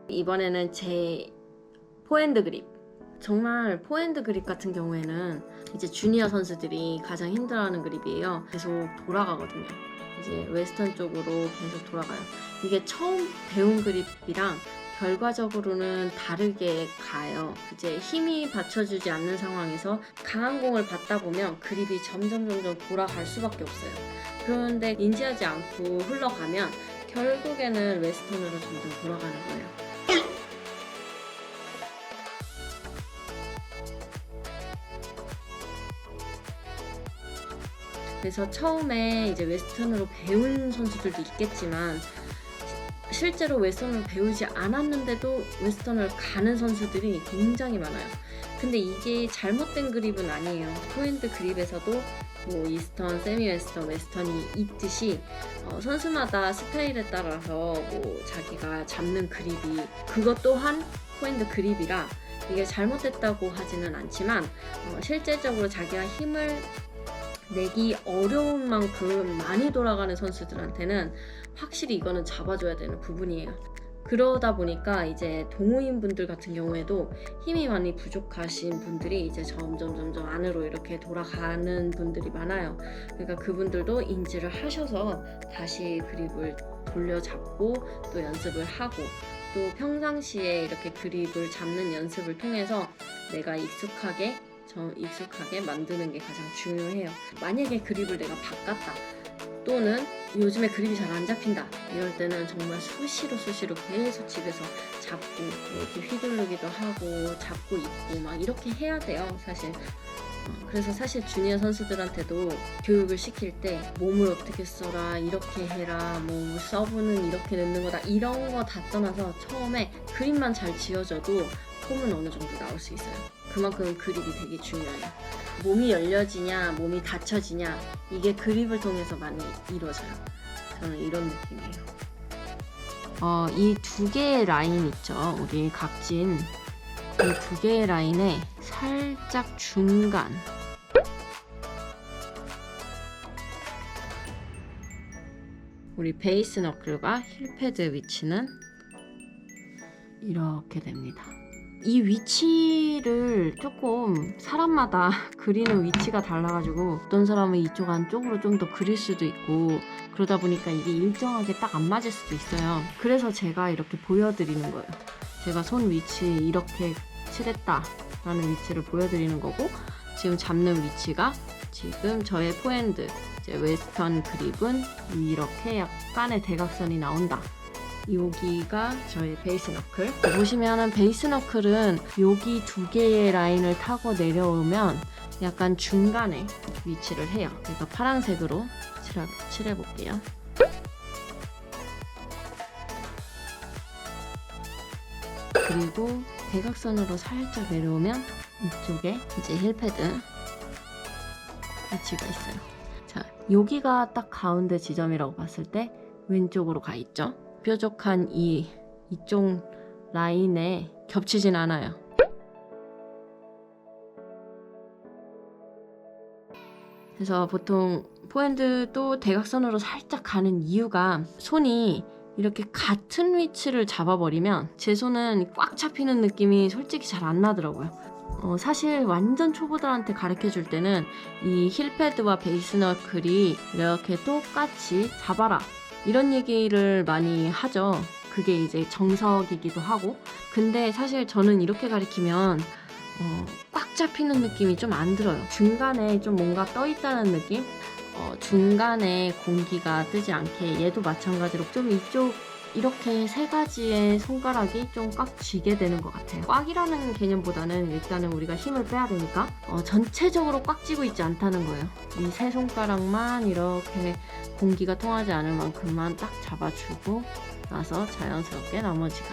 이번에는 제 포핸드 그립. 정말 포핸드 그립 같은 경우에는 이제 주니어 선수들이 가장 힘들어하는 그립이에요. 계속 돌아가거든요. 이제 웨스턴 쪽으로 계속 돌아가요. 이게 처음 배운 그립이랑 결과적으로는 다르게 가요. 이제 힘이 받쳐주지 않는 상황에서 강한 공을 받다 보면 그립이 점점 돌아갈 수밖에 없어요. 그런데 인지하지 않고 흘러가면 결국에는 웨스턴으로 점점 돌아가는 거예요. 그래서 처음에 이제 웨스턴으로 배운 선수들도 있겠지만 실제로 웨스턴을 배우지 않았는데도 웨스턴을 가는 선수들이 굉장히 많아요. 근데 이게 잘못된 그립은 아니에요. 포핸드 그립에서도 뭐 이스턴, 세미 웨스턴, 웨스턴이 있듯이 선수마다 스타일에 따라서 뭐 자기가 잡는 그립이 그것 또한 포핸드 그립이라 이게 잘못됐다고 하지는 않지만 실제적으로 자기가 힘을 내기 어려운 만큼 많이 돌아가는 선수들한테는 확실히 이거는 잡아줘야 되는 부분이에요. 그러다 보니까 이제 동호인 분들 같은 경우에도 힘이 많이 부족하신 분들이 이제 점점 안으로 이렇게 돌아가는 분들이 많아요. 그러니까 그분들도 인지를 하셔서 다시 그립을 돌려잡고 또 연습을 하고 또 평상시에 이렇게 그립을 잡는 연습을 통해서 내가 익숙하게 만드는 게 가장 중요해요. 만약에 그립을 내가 바꿨다 또는 요즘에 그립이 잘 안 잡힌다 이럴 때는 정말 수시로 계속 집에서 잡고 이렇게 휘두르기도 하고 잡고 있고 막 이렇게 해야 돼요 사실. 그래서 사실 주니어 선수들한테도 교육을 시킬 때 몸을 어떻게 써라, 이렇게 해라, 뭐 서브는 이렇게 넣는 거다 이런 거 다 떠나서 처음에 그립만 잘 지어져도 폼은 어느 정도 나올 수 있어요. 그만큼 그립이 되게 중요해요. 몸이 열려지냐 몸이 닫혀지냐 이게 그립을 통해서 많이 이루어져요. 저는 이런 느낌이에요. 이 두 개의 라인 있죠. 우리 각진 이 두 개의 라인에 살짝 중간 우리 베이스 너클과 힐패드 위치는 이렇게 됩니다. 이 위치를 조금 사람마다 그리는 위치가 달라가지고 어떤 사람은 이쪽 안쪽으로 좀 더 그릴 수도 있고 그러다 보니까 이게 일정하게 딱 안 맞을 수도 있어요. 그래서 제가 이렇게 보여드리는 거예요. 제가 손 위치 이렇게 칠했다 라는 위치를 보여드리는 거고 지금 잡는 위치가 지금 저의 포핸드 이제 웨스턴 그립은 이렇게 약간의 대각선이 나온다. 여기가 저의 베이스 너클. 보시면 베이스 너클은 여기 두 개의 라인을 타고 내려오면 약간 중간에 위치를 해요. 그래서 파란색으로 칠해볼게요. 그리고 대각선으로 살짝 내려오면 이쪽에 이제 힐패드 위치가 있어요. 자, 여기가 딱 가운데 지점이라고 봤을 때 왼쪽으로 가 있죠. 뾰족한 이쪽 라인에 겹치진 않아요. 그래서 보통 포핸드도 대각선으로 살짝 가는 이유가 손이 이렇게 같은 위치를 잡아버리면 제 손은 꽉 잡히는 느낌이 솔직히 잘 안 나더라고요. 사실 완전 초보들한테 가르쳐 줄 때는 이 힐패드와 베이스 너클이 이렇게 똑같이 잡아라 이런 얘기를 많이 하죠. 그게 이제 정석이기도 하고. 근데 사실 저는 이렇게 가르치면 꽉 잡히는 느낌이 좀 안 들어요. 중간에 좀 뭔가 떠 있다는 느낌? 중간에 공기가 뜨지 않게 얘도 마찬가지로 좀 이쪽 이렇게 세 가지의 손가락이 좀 꽉 쥐게 되는 것 같아요. 꽉이라는 개념보다는 일단은 우리가 힘을 빼야 되니까 전체적으로 꽉 쥐고 있지 않다는 거예요. 이 세 손가락만 이렇게 공기가 통하지 않을 만큼만 딱 잡아주고 나서 자연스럽게 나머지가